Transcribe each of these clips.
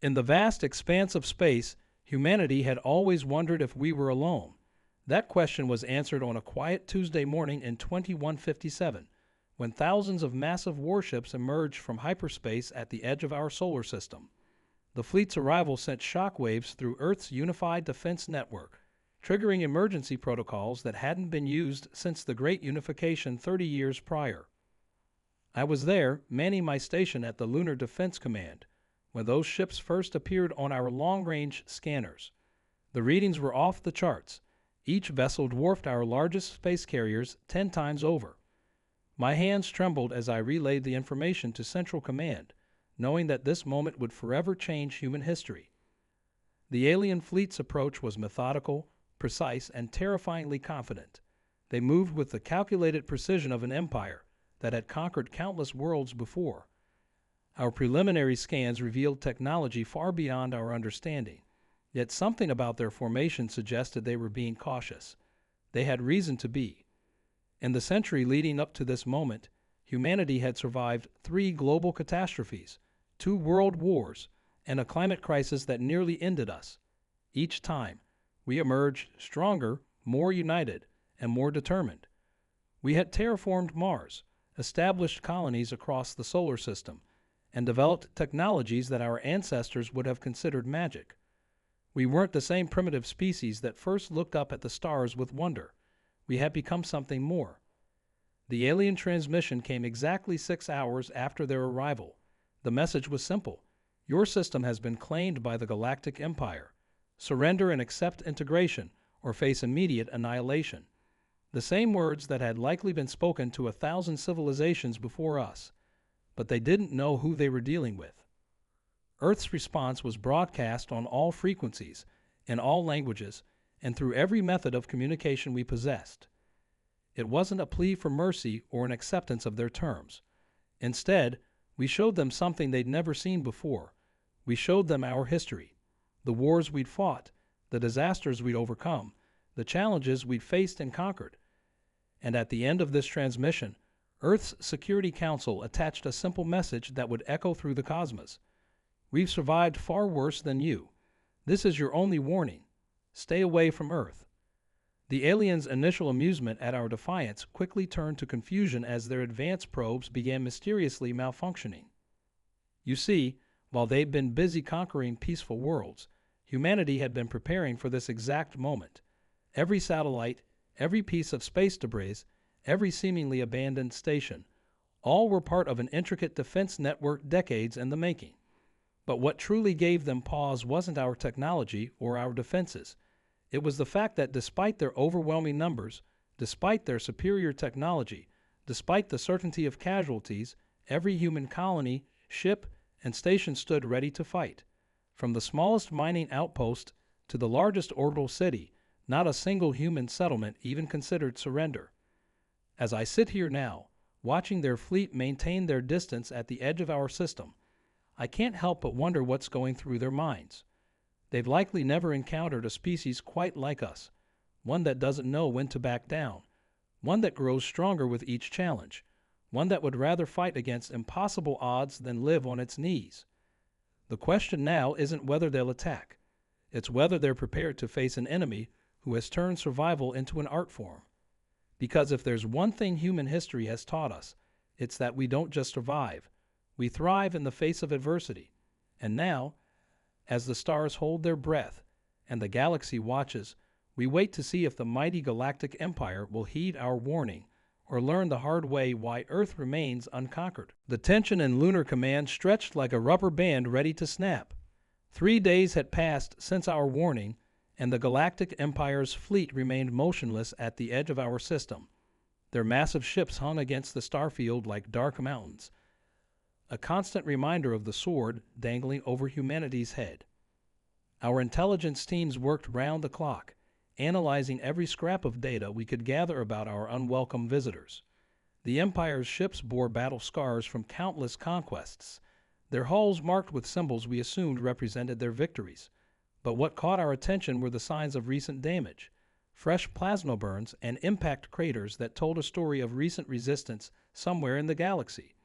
In the vast expanse of space, humanity had always wondered if we were alone. That question was answered on a quiet Tuesday morning in 2157, when thousands of massive warships emerged from hyperspace at the edge of our solar system. The fleet's arrival sent shockwaves through Earth's unified defense network, triggering emergency protocols that hadn't been used since the Great Unification 30 years prior. I was there, manning my station at the Lunar Defense Command, when those ships first appeared on our long-range scanners. The readings were off the charts. Each vessel dwarfed our largest space carriers 10 times over. My hands trembled as I relayed the information to Central Command, knowing that this moment would forever change human history. The alien fleet's approach was methodical, precise, and terrifyingly confident. They moved with the calculated precision of an empire that had conquered countless worlds before. Our preliminary scans revealed technology far beyond our understanding, yet something about their formation suggested they were being cautious. They had reason to be. In the century leading up to this moment, humanity had survived 3 global catastrophes, 2 world wars, and a climate crisis that nearly ended us. Each time, we emerged stronger, more united, and more determined. We had terraformed Mars, established colonies across the solar system, and developed technologies that our ancestors would have considered magic. We weren't the same primitive species that first looked up at the stars with wonder. We had become something more. The alien transmission came exactly 6 hours after their arrival. The message was simple. Your system has been claimed by the Galactic Empire. Surrender and accept integration, or face immediate annihilation. The same words that had likely been spoken to 1,000 civilizations before us. But they didn't know who they were dealing with. Earth's response was broadcast on all frequencies, in all languages, and through every method of communication we possessed. It wasn't a plea for mercy or an acceptance of their terms. Instead, we showed them something they'd never seen before. We showed them our history, the wars we'd fought, the disasters we'd overcome, the challenges we'd faced and conquered. And at the end of this transmission, Earth's Security Council attached a simple message that would echo through the cosmos. We've survived far worse than you. This is your only warning. Stay away from Earth. The aliens' initial amusement at our defiance quickly turned to confusion as their advanced probes began mysteriously malfunctioning. You see, while they'd been busy conquering peaceful worlds, humanity had been preparing for this exact moment. Every satellite, every piece of space debris, every seemingly abandoned station, all were part of an intricate defense network decades in the making. But what truly gave them pause wasn't our technology or our defenses. It was the fact that despite their overwhelming numbers, despite their superior technology, despite the certainty of casualties, every human colony, ship, and station stood ready to fight. From the smallest mining outpost to the largest orbital city, not a single human settlement even considered surrender. As I sit here now, watching their fleet maintain their distance at the edge of our system, I can't help but wonder what's going through their minds. They've likely never encountered a species quite like us, one that doesn't know when to back down, one that grows stronger with each challenge, one that would rather fight against impossible odds than live on its knees. The question now isn't whether they'll attack. It's whether they're prepared to face an enemy who has turned survival into an art form. Because if there's one thing human history has taught us, it's that we don't just survive. We thrive in the face of adversity. And now, as the stars hold their breath and the galaxy watches, we wait to see if the mighty Galactic Empire will heed our warning or learn the hard way why Earth remains unconquered. The tension in Lunar Command stretched like a rubber band ready to snap. 3 days had passed since our warning, and the Galactic Empire's fleet remained motionless at the edge of our system. Their massive ships hung against the starfield like dark mountains, a constant reminder of the sword dangling over humanity's head. Our intelligence teams worked round the clock, analyzing every scrap of data we could gather about our unwelcome visitors. The Empire's ships bore battle scars from countless conquests, their hulls marked with symbols we assumed represented their victories. But what caught our attention were the signs of recent damage, fresh plasma burns and impact craters that told a story of recent resistance somewhere in the galaxy.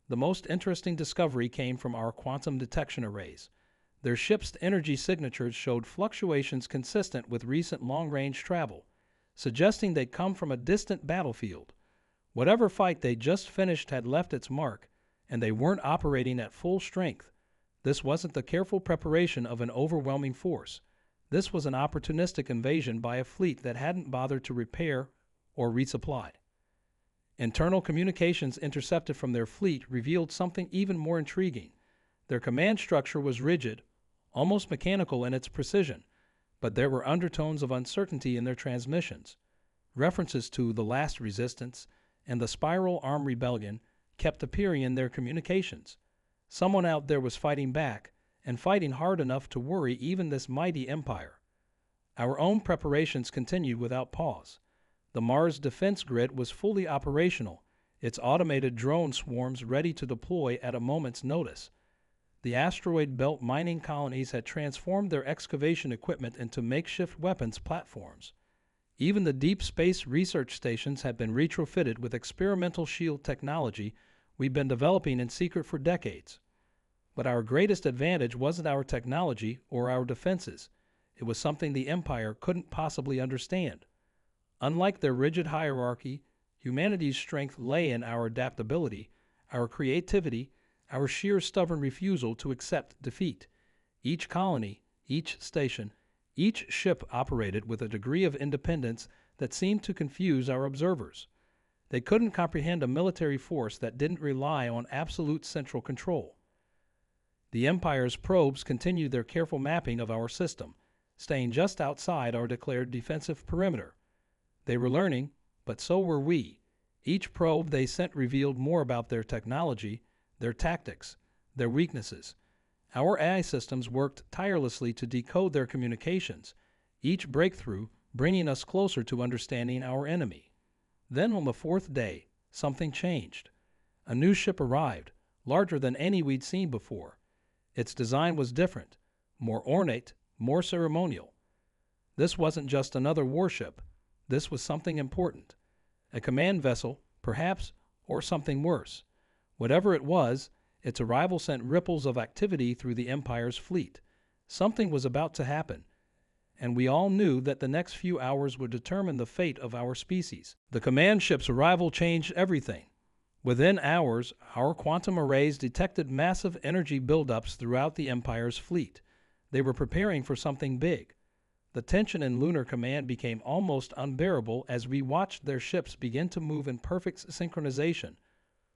The most interesting discovery came from our quantum detection arrays. Their ship's energy signatures showed fluctuations consistent with recent long-range travel, suggesting they'd come from a distant battlefield. Whatever fight they just finished had left its mark, and they weren't operating at full strength. This wasn't the careful preparation of an overwhelming force. This was an opportunistic invasion by a fleet that hadn't bothered to repair or resupply. Internal communications intercepted from their fleet revealed something even more intriguing. Their command structure was rigid, almost mechanical in its precision, but there were undertones of uncertainty in their transmissions. References to the Last Resistance and the Spiral Arm Rebellion kept appearing in their communications. Someone out there was fighting back, and fighting hard enough to worry even this mighty empire. Our own preparations continued without pause. The Mars defense grid was fully operational, its automated drone swarms ready to deploy at a moment's notice. The asteroid belt mining colonies had transformed their excavation equipment into makeshift weapons platforms. Even the deep space research stations had been retrofitted with experimental shield technology we'd been developing in secret for decades. But our greatest advantage wasn't our technology or our defenses. It was something the Empire couldn't possibly understand. Unlike their rigid hierarchy, humanity's strength lay in our adaptability, our creativity, our sheer stubborn refusal to accept defeat. Each colony, each station, each ship operated with a degree of independence that seemed to confuse our observers. They couldn't comprehend a military force that didn't rely on absolute central control. The Empire's probes continued their careful mapping of our system, staying just outside our declared defensive perimeter. They were learning, but so were we. Each probe they sent revealed more about their technology, their tactics, their weaknesses. Our AI systems worked tirelessly to decode their communications, each breakthrough bringing us closer to understanding our enemy. Then on the fourth day, something changed. A new ship arrived, larger than any we'd seen before. Its design was different, more ornate, more ceremonial. This wasn't just another warship. This was something important. A command vessel, perhaps, or something worse. Whatever it was, its arrival sent ripples of activity through the Empire's fleet. Something was about to happen, and we all knew that the next few hours would determine the fate of our species. The command ship's arrival changed everything. Within hours, our quantum arrays detected massive energy buildups throughout the Empire's fleet. They were preparing for something big. The tension in Lunar Command became almost unbearable as we watched their ships begin to move in perfect synchronization,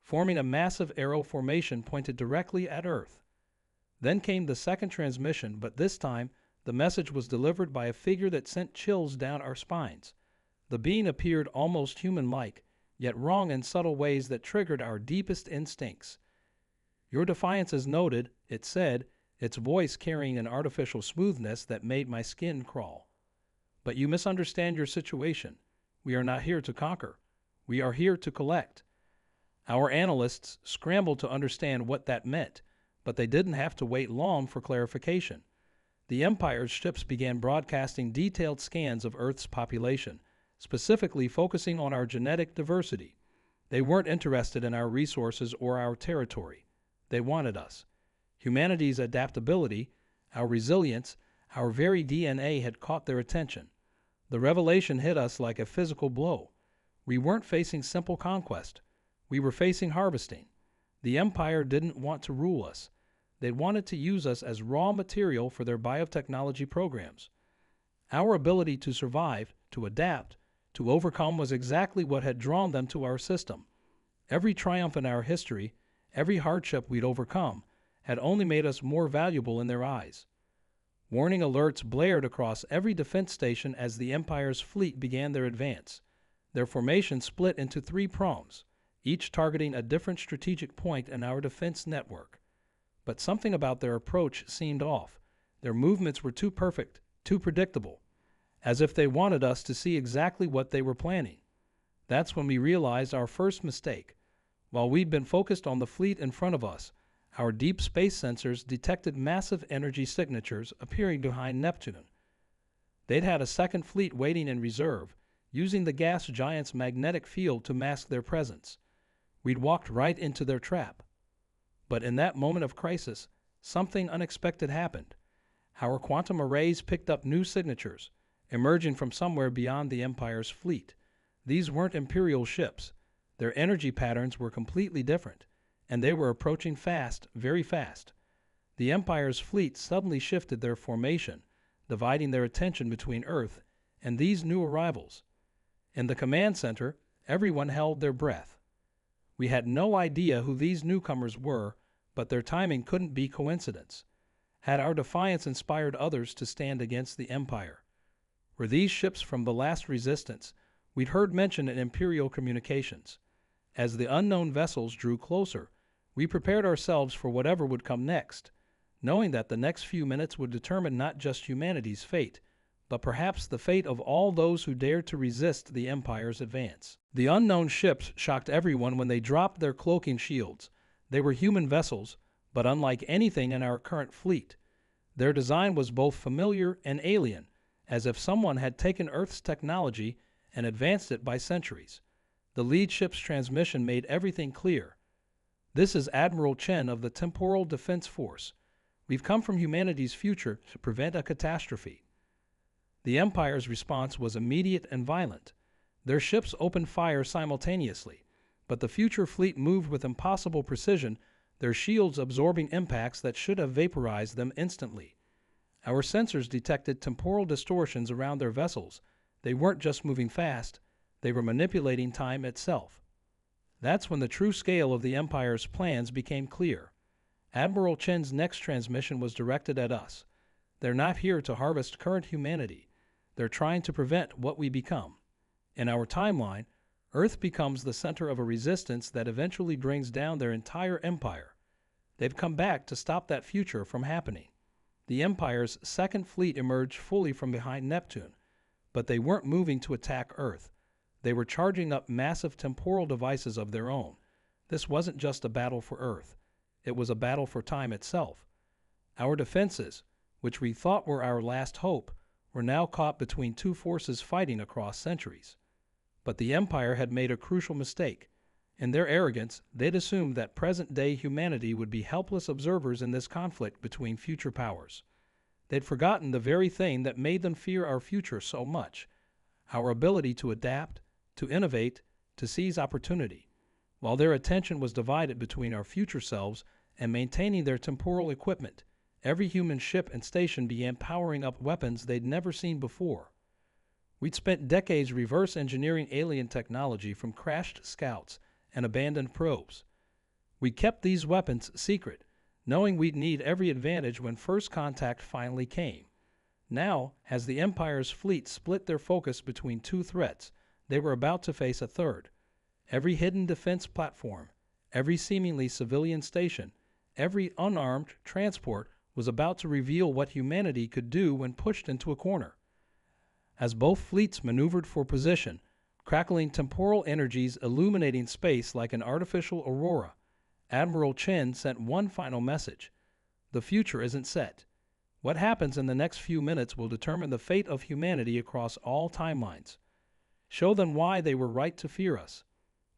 forming a massive arrow formation pointed directly at Earth. Then came the second transmission, but this time the message was delivered by a figure that sent chills down our spines. The being appeared almost human-like, yet wrong in subtle ways that triggered our deepest instincts. "Your defiance is noted," it said, its voice carrying an artificial smoothness that made my skin crawl. "But you misunderstand your situation. We are not here to conquer. We are here to collect." Our analysts scrambled to understand what that meant, but they didn't have to wait long for clarification. The Empire's ships began broadcasting detailed scans of Earth's population, specifically focusing on our genetic diversity. They weren't interested in our resources or our territory. They wanted us. Humanity's adaptability, our resilience, our very DNA had caught their attention. The revelation hit us like a physical blow. We weren't facing simple conquest. We were facing harvesting. The Empire didn't want to rule us. They wanted to use us as raw material for their biotechnology programs. Our ability to survive, to adapt, to overcome was exactly what had drawn them to our system. Every triumph in our history, every hardship we'd overcome, had only made us more valuable in their eyes. Warning alerts blared across every defense station as the Empire's fleet began their advance. Their formation split into 3 prongs, each targeting a different strategic point in our defense network. But something about their approach seemed off. Their movements were too perfect, too predictable, as if they wanted us to see exactly what they were planning. That's when we realized our first mistake. While we'd been focused on the fleet in front of us, our deep space sensors detected massive energy signatures appearing behind Neptune. They'd had a second fleet waiting in reserve, using the gas giant's magnetic field to mask their presence. We'd walked right into their trap. But in that moment of crisis, something unexpected happened. Our quantum arrays picked up new signatures, emerging from somewhere beyond the Empire's fleet. These weren't Imperial ships. Their energy patterns were completely different, and they were approaching fast, very fast. The Empire's fleet suddenly shifted their formation, dividing their attention between Earth and these new arrivals. In the command center, everyone held their breath. We had no idea who these newcomers were, but their timing couldn't be coincidence. Had our defiance inspired others to stand against the Empire? Were these ships from the last resistance we'd heard mentioned in Imperial communications? As the unknown vessels drew closer, we prepared ourselves for whatever would come next, knowing that the next few minutes would determine not just humanity's fate, but perhaps the fate of all those who dared to resist the Empire's advance. The unknown ships shocked everyone when they dropped their cloaking shields. They were human vessels, but unlike anything in our current fleet. Their design was both familiar and alien, as if someone had taken Earth's technology and advanced it by centuries. The lead ship's transmission made everything clear. "This is Admiral Chen of the Temporal Defense Force. We've come from humanity's future to prevent a catastrophe." The Empire's response was immediate and violent. Their ships opened fire simultaneously, but the future fleet moved with impossible precision, their shields absorbing impacts that should have vaporized them instantly. Our sensors detected temporal distortions around their vessels. They weren't just moving fast, they were manipulating time itself. That's when the true scale of the Empire's plans became clear. Admiral Chen's next transmission was directed at us. They're not here to harvest current humanity. They're trying to prevent what we become. In our timeline, Earth becomes the center of a resistance that eventually brings down their entire empire. They've come back to stop that future from happening. The Empire's second fleet emerged fully from behind Neptune, but they weren't moving to attack Earth. They were charging up massive temporal devices of their own. This wasn't just a battle for Earth. It was a battle for time itself. Our defenses, which we thought were our last hope, were now caught between two forces fighting across centuries. But the Empire had made a crucial mistake. In their arrogance, they'd assumed that present-day humanity would be helpless observers in this conflict between future powers. They'd forgotten the very thing that made them fear our future so much: our ability to adapt, to innovate, to seize opportunity. While their attention was divided between our future selves and maintaining their temporal equipment, every human ship and station began powering up weapons they'd never seen before. We'd spent decades reverse engineering alien technology from crashed scouts and abandoned probes. We kept these weapons secret, knowing we'd need every advantage when first contact finally came. Now, as the Empire's fleet split their focus between two threats, they were about to face a third. Every hidden defense platform, every seemingly civilian station, every unarmed transport was about to reveal what humanity could do when pushed into a corner. As both fleets maneuvered for position, crackling temporal energies illuminating space like an artificial aurora, Admiral Chen sent one final message: "The future isn't set. What happens in the next few minutes will determine the fate of humanity across all timelines. Show them why they were right to fear us."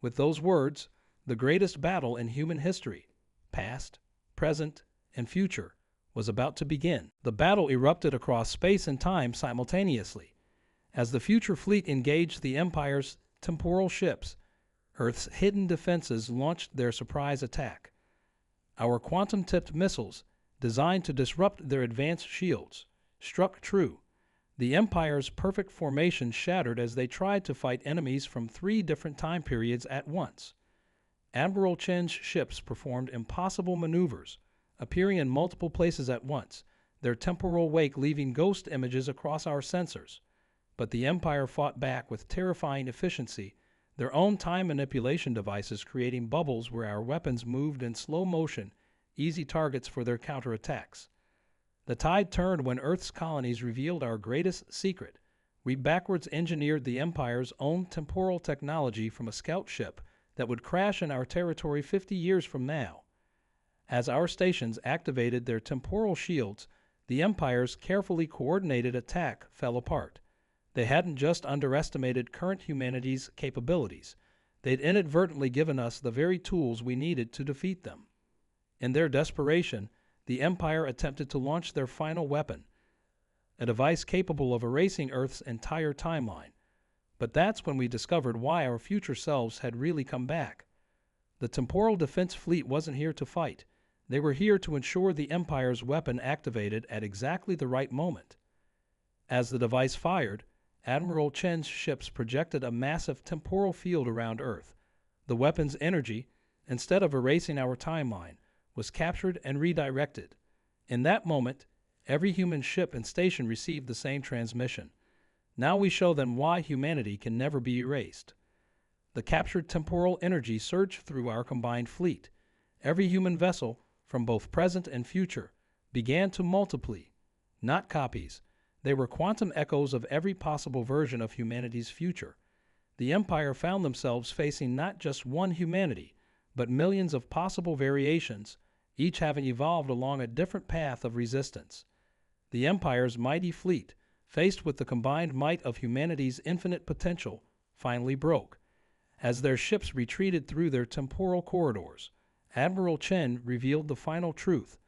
With those words, the greatest battle in human history, past, present, and future, was about to begin. The battle erupted across space and time simultaneously. As the future fleet engaged the Empire's temporal ships, Earth's hidden defenses launched their surprise attack. Our quantum-tipped missiles, designed to disrupt their advanced shields, struck true. The Empire's perfect formation shattered as they tried to fight enemies from 3 different time periods at once. Admiral Chen's ships performed impossible maneuvers, appearing in multiple places at once, their temporal wake leaving ghost images across our sensors. But the Empire fought back with terrifying efficiency, their own time manipulation devices creating bubbles where our weapons moved in slow motion, easy targets for their counterattacks. The tide turned when Earth's colonies revealed our greatest secret. We backwards engineered the Empire's own temporal technology from a scout ship that would crash in our territory 50 years from now. As our stations activated their temporal shields, the Empire's carefully coordinated attack fell apart. They hadn't just underestimated current humanity's capabilities. They'd inadvertently given us the very tools we needed to defeat them. In their desperation, the Empire attempted to launch their final weapon, a device capable of erasing Earth's entire timeline. But that's when we discovered why our future selves had really come back. The Temporal Defense Fleet wasn't here to fight. They were here to ensure the Empire's weapon activated at exactly the right moment. As the device fired, Admiral Chen's ships projected a massive temporal field around Earth. The weapon's energy, instead of erasing our timeline, was captured and redirected. In that moment, every human ship and station received the same transmission. Now we show them why humanity can never be erased. The captured temporal energy surged through our combined fleet. Every human vessel, from both present and future, began to multiply, not copies. They were quantum echoes of every possible version of humanity's future. The Empire found themselves facing not just one humanity, but millions of possible variations, each having evolved along a different path of resistance. The Empire's mighty fleet, faced with the combined might of humanity's infinite potential, finally broke. As their ships retreated through their temporal corridors, Admiral Chen revealed the final truth.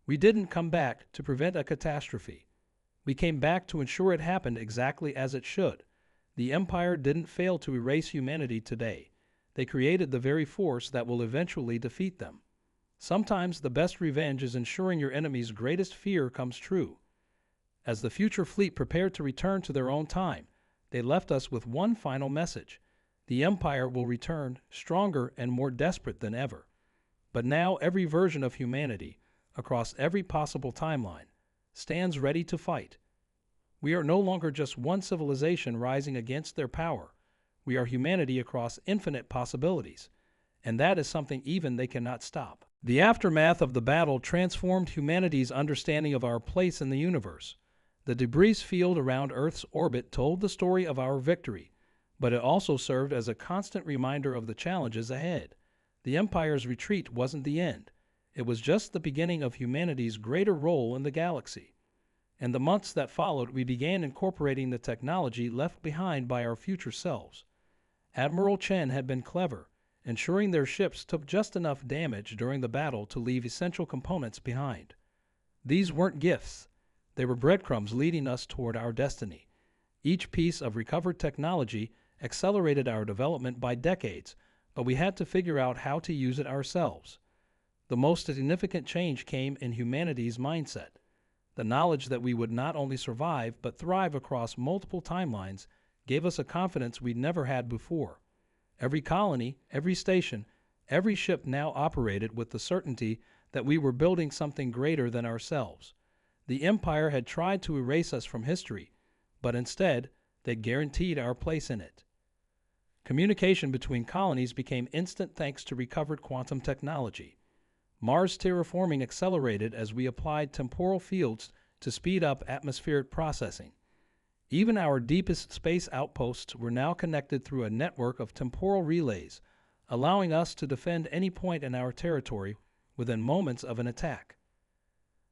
We didn't come back to prevent a catastrophe. We came back to ensure it happened exactly as it should. The Empire didn't fail to erase humanity today. They created the very force that will eventually defeat them. Sometimes the best revenge is ensuring your enemy's greatest fear comes true. As the future fleet prepared to return to their own time, they left us with one final message. The Empire will return stronger and more desperate than ever. But now every version of humanity, across every possible timeline, stands ready to fight. We are no longer just one civilization rising against their power. We are humanity across infinite possibilities, and that is something even they cannot stop. The aftermath of the battle transformed humanity's understanding of our place in the universe. The debris field around Earth's orbit told the story of our victory, but it also served as a constant reminder of the challenges ahead. The Empire's retreat wasn't the end. It was just the beginning of humanity's greater role in the galaxy. In the months that followed, we began incorporating the technology left behind by our future selves. Admiral Chen had been clever, ensuring their ships took just enough damage during the battle to leave essential components behind. These weren't gifts. They were breadcrumbs leading us toward our destiny. Each piece of recovered technology accelerated our development by decades, but we had to figure out how to use it ourselves. The most significant change came in humanity's mindset. The knowledge that we would not only survive but thrive across multiple timelines gave us a confidence we'd never had before. Every colony, every station, every ship now operated with the certainty that we were building something greater than ourselves. The Empire had tried to erase us from history, but instead, they guaranteed our place in it. Communication between colonies became instant thanks to recovered quantum technology. Mars terraforming accelerated as we applied temporal fields to speed up atmospheric processing. Even our deepest space outposts were now connected through a network of temporal relays, allowing us to defend any point in our territory within moments of an attack.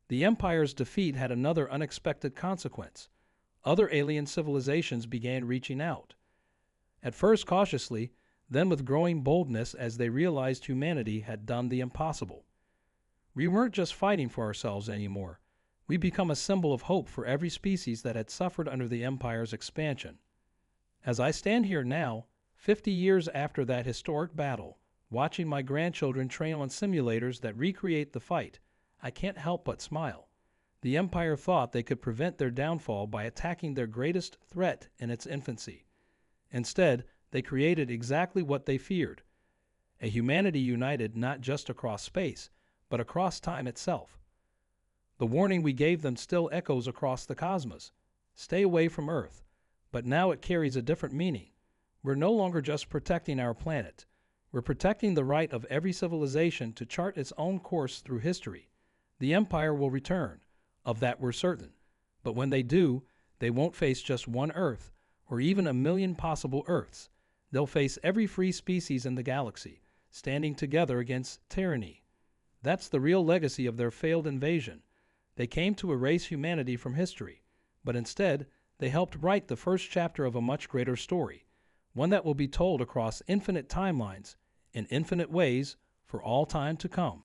The Empire's defeat had another unexpected consequence. Other alien civilizations began reaching out. At first cautiously, then with growing boldness as they realized humanity had done the impossible. We weren't just fighting for ourselves anymore. We become a symbol of hope for every species that had suffered under the Empire's expansion. As I stand here now, 50 years after that historic battle, watching my grandchildren train on simulators that recreate the fight, I can't help but smile. The Empire thought they could prevent their downfall by attacking their greatest threat in its infancy. Instead, they created exactly what they feared, a humanity united not just across space, but across time itself. The warning we gave them still echoes across the cosmos. Stay away from Earth. But now it carries a different meaning. We're no longer just protecting our planet. We're protecting the right of every civilization to chart its own course through history. The Empire will return. Of that we're certain. But when they do, they won't face just one Earth, or even a million possible Earths. They'll face every free species in the galaxy, standing together against tyranny. That's the real legacy of their failed invasion. They came to erase humanity from history, but instead, they helped write the first chapter of a much greater story, one that will be told across infinite timelines, in infinite ways, for all time to come.